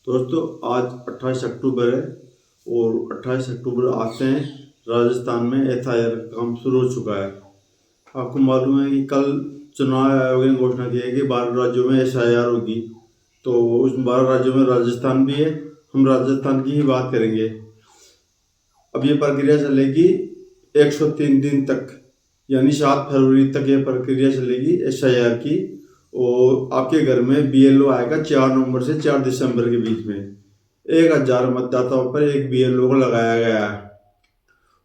दोस्तों आज 28 अक्टूबर है और 28 अक्टूबर आते हैं राजस्थान में एफआईआर का काम शुरू हो चुका है। आपको मालूम है कि कल चुनाव आयोग ने घोषणा की है कि 12 राज्यों में एफआईआर होगी। तो उस 12 राज्यों में राजस्थान भी है। हम राजस्थान की ही बात करेंगे। अब ये प्रक्रिया चलेगी 103 दिन तक, यानी 7 फरवरी तक ये प्रक्रिया चलेगी एफआईआर की। और आपके घर में बीएलओ आएगा 4 नवंबर से 4 दिसंबर के बीच में। 1000 मतदाताओं पर एक बीएलओ को लगाया गया है।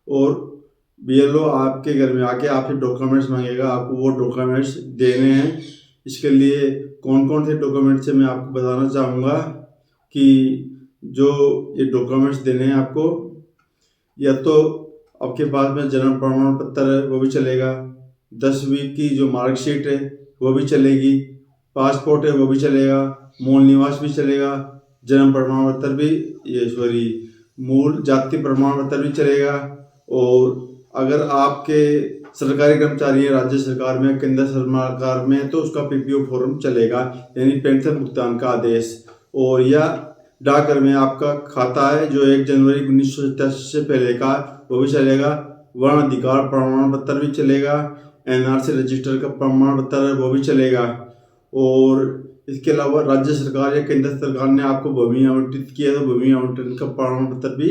और बीएलओ आपके घर में आके आपसे डॉक्यूमेंट्स मांगेगा, आपको वो डॉक्यूमेंट्स देने हैं। इसके लिए कौन कौन से डॉक्यूमेंट्स है मैं आपको बताना चाहूँगा कि जो ये डॉक्यूमेंट्स देने हैं आपको, या तो आपके पास में जन्म प्रमाण पत्र है वो भी चलेगा, 10वीं की जो मार्कशीट है वो भी चलेगी, पासपोर्ट है वो भी चलेगा, मूल निवास भी चलेगा, जन्म प्रमाण पत्र भी मूल जाति प्रमाण पत्र भी चलेगा। और अगर आपके सरकारी कर्मचारी है राज्य सरकार में, केंद्र सरकार में, तो उसका पीपीओ फॉर्म चलेगा, यानी पेंशन भुगतान का आदेश। और या डाकघर में आपका खाता है जो 1 जनवरी 1987 से पहले का, वो भी चलेगा। वर्ण अधिकार प्रमाण पत्र भी चलेगा, एनआरसी रजिस्टर का प्रमाण पत्र है वो भी चलेगा। और इसके अलावा राज्य सरकार या केंद्र सरकार ने आपको भूमि आवंटित किया तो भूमि आवंटन का प्रमाण पत्र भी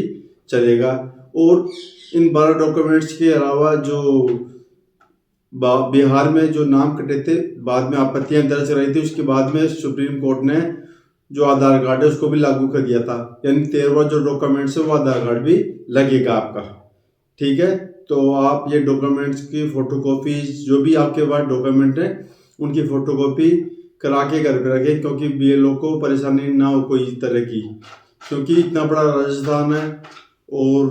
चलेगा। और इन 12 डॉक्यूमेंट्स के अलावा जो बिहार में जो नाम कटे थे, बाद में आपत्तियां दर्ज कराई थी, उसके बाद में सुप्रीम कोर्ट ने जो आधार कार्ड है उसको भी लागू कर दिया था, यानी 13वां जो डॉक्यूमेंट्स है वो आधार कार्ड भी लगेगा आपका। ठीक है, तो आप ये डॉक्यूमेंट्स की फोटोकॉपी, जो भी आपके पास डॉक्यूमेंट है उनकी फोटोकॉपी करा के घर पे रखें, क्योंकि बीएलओ को परेशानी ना हो कोई तरह की, क्योंकि इतना बड़ा राजस्थान है और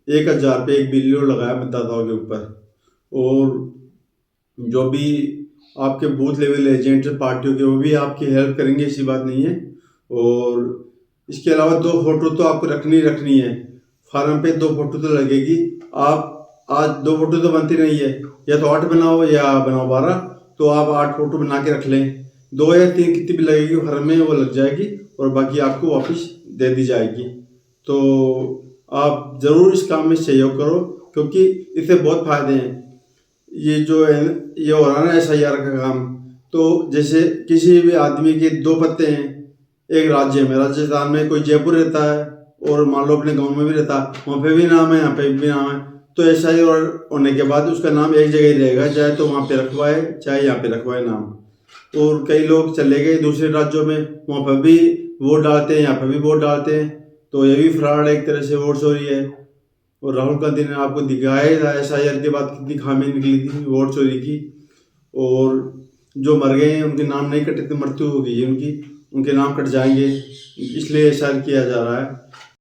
1000 पे एक बीएलओ लगाया मतदाताओं के ऊपर। और जो भी आपके बूथ लेवल एजेंट पार्टियों के वो भी आपकी हेल्प करेंगे, ऐसी बात नहीं है। और इसके अलावा 2 फोटो तो आपको रखनी है फार्म पे, 2 फोटो तो लगेगी। आप आज 2 फोटो तो बनती नहीं है, या तो 8 बनाओ या बनाओ 12, तो आप 8 फोटो बना के रख लें। 2 या 3 कितनी भी लगेगी फार्म में वो लग जाएगी और बाकी आपको वापस दे दी जाएगी। तो आप ज़रूर इस काम में सहयोग करो, क्योंकि इससे बहुत फायदे हैं। ये जो है ये हो रहा है ना एसआईआर का काम, तो जैसे किसी भी आदमी के 2 पत्ते हैं एक राज्य में, राजस्थान में कोई जयपुर रहता है और मान लो अपने गांव में भी रहता है, वहाँ पे भी नाम है, यहाँ पे भी नाम है, तो एसआईआर होने के बाद उसका नाम एक जगह ही रहेगा, चाहे तो वहाँ पे रखवाए चाहे यहाँ पे रखवाए नाम। और कई लोग चले गए दूसरे राज्यों में, वहाँ पर भी वोट डालते हैं, यहाँ पर भी वोट डालते हैं, तो ये भी फ्रॉड है, एक तरह से वोट चोरी है। और राहुल गांधी ने आपको दिखाया था एसआईआर के बाद कितनी खामी निकली थी वोट चोरी की। और जो मर गए हैं उनके नाम नहीं कटे थे, मृत्यु हो गई है उनकी, उनके नाम कट जाएंगे, इसलिए एसआईआर किया जा रहा है।